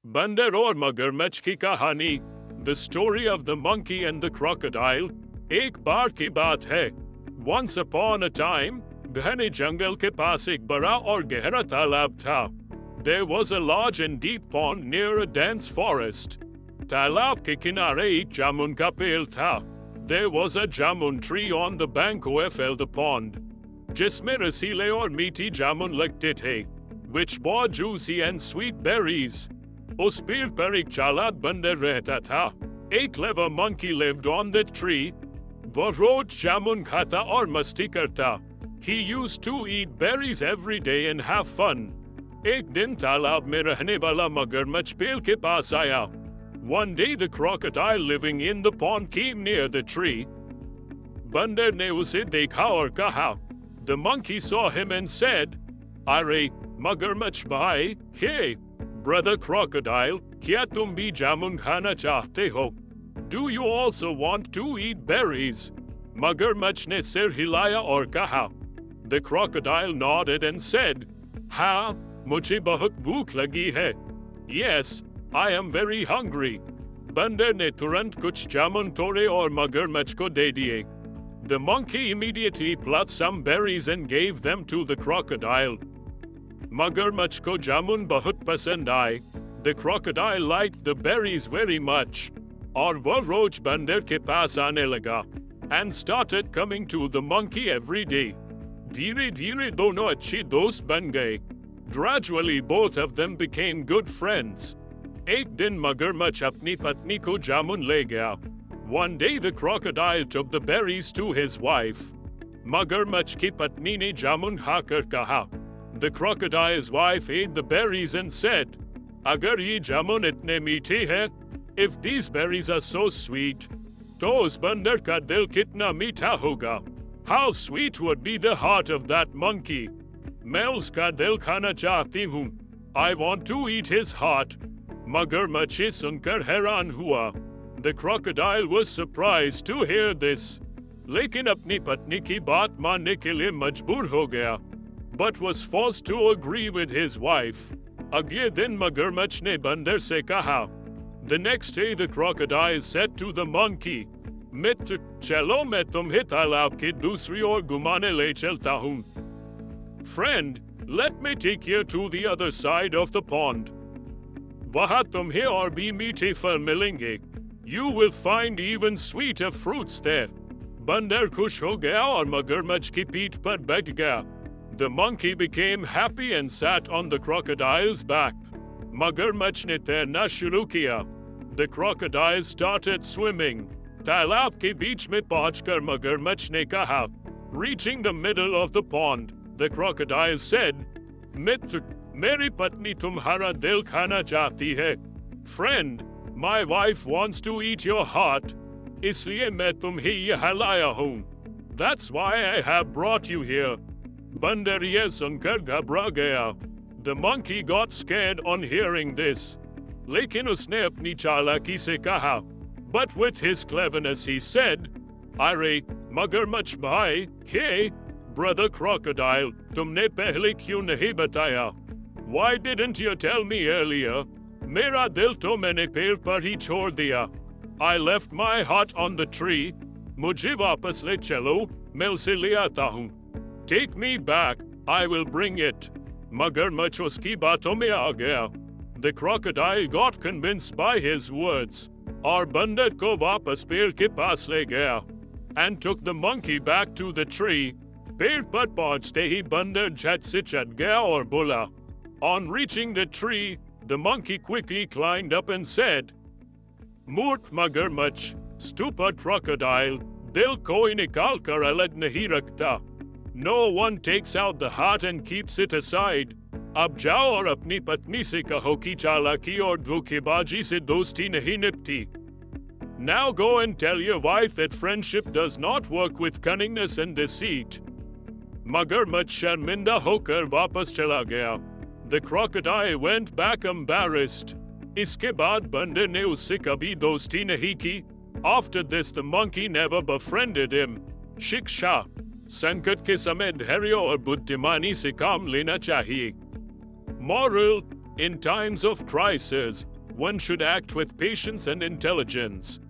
बंदर और मगरमच्छ की कहानी। The story of the monkey and the crocodile. एक बार की बात है। वंस अपॉन अ टाइम, घने जंगल के पास एक बड़ा और गहरा तालाब था। There was a large and deep pond near a dense forest. तालाब के किनारे एक जामुन का पेड़ था। There was a jamun tree on the bank of the pond, जिसमें रसीले और मीठी जामुन लगते थे, which bore juicy and sweet berries. उस पेड़ पर एक चालाक बंदर रहता था। A clever monkey lived on that tree. वो रोज जामुन खाता और मस्ती करता। He used to eat berries every day and have fun. एक दिन तालाब में रहने वाला मगरमच्छ पेड़ के पास आया। One day the crocodile living in the pond came near the tree. बंदर ने उसे देखा और कहा। The monkey saw him and said, अरे मगरमच्छ भाई, hey, brother crocodile, क्या तुम भी जामुन खाना चाहते हो? Do you also want to eat berries? मगरमच्छ ने सिर हिलाया और कहा। The crocodile nodded and said, हाँ, मुझे बहुत भूख लगी है। Yes, I am very hungry. बंदर ने तुरंत कुछ जामुन तोड़े और मगरमच्छ को दे दिए। The monkey immediately plucked some berries and gave them to the crocodile. मगरमच्छ को जामुन बहुत पसंद आए। The crocodile liked the berries very much. और वह रोज बंदर के पास आने लगा। And started coming to the monkey every day. धीरे धीरे दोनों अच्छे दोस्त बन गए। Gradually both of them became good friends. एक दिन मगरमच्छ अपनी पत्नी को जामुन ले गया। One day the crocodile took the berries to his wife. मगरमच्छ की पत्नी ने जामुन खाकर कहा। The crocodile's wife ate the berries and said, अगर ये जामुन इतने मीठे हैं, if these berries are so sweet, तो उस बंदर का दिल कितना मीठा होगा? How sweet would be the heart of that monkey? मैं उसका दिल खाना चाहती हूँ। I want to eat his heart. मगरमच्छ सुनकर हैरान हुआ। The crocodile was surprised to hear this, लेकिन अपनी पत्नी की बात मानने के लिए मजबूर हो गया, but was forced to agree with his wife. अगले दिन मगरमच्छ ने बंदर से कहा। The next day the crocodile said to the monkey, मित्र, चलो मैं तुम्हें तालाब की दूसरी ओर घुमाने ले चलता हूँ। Friend, let me take you to the other side of the pond. वहाँ तुम्हें और भी मीठे फल मिलेंगे। You will find even sweeter fruits there. बंदर खुश हो गया और मगरमच्छ की पीठ पर बैठ गया। The monkey became happy and sat on the crocodile's back. मगरमच्छ ने तैरना शुरू किया। The crocodile started swimming. तालाब के बीच में पहुंचकर मगरमच्छ ने कहा। Reaching the middle of the pond, the crocodile said, मित्र, मेरी पत्नी तुम्हारा दिल खाना चाहती है। Friend, my wife wants to eat your heart. इसलिए मैं तुम्हें यहाँ लाया हूँ। That's why I have brought you here. बंदर यह सुनकर घबरा गया। The monkey got scared on hearing this. लेकिन उसने अपनी चालाकी से कहा। But with his cleverness he said, अरे मगरमच्छ भाई, hey, brother crocodile, तुमने पहले क्यों नहीं बताया? Why didn't you tell me earlier? मेरा दिल तो मैंने पेड़ पर ही छोड़ दिया। I left my heart on the tree. मुझे वापस ले चलो, मैं उसे ले आता हूँ। Take me back, I will bring it. मगरमच्छ उसकी बातों में आ गया। The crocodile got convinced by his words. और बंदर को वापस पेड़ के पास ले गया। And took the monkey back to the tree. पेड़ पर पहुंचते ही बंदर झट से चढ़ गया और बोला। On reaching the tree, the monkey quickly climbed up and said, मूर्ख मगरमच्छ, stupid crocodile, दिल कोई निकाल कर अलग नहीं रखता। No one takes out the heart and keeps it aside. अब जाओ और अपनी पत्नी से कहो कि चालाकी और धोखेबाजी से दोस्ती नहीं निपटी। Now go and tell your wife that friendship does not work with cunningness and deceit. मगरमच्छ शर्मिंदा होकर वापस चला गया। The crocodile went back embarrassed. इसके बाद बंदर ने उससे कभी दोस्ती नहीं की। After this the monkey never befriended him. शिक्षा, संकट के समय धैर्य और बुद्धिमानी से काम लेना चाहिए। Moral, In times of crisis, one should act with patience and intelligence.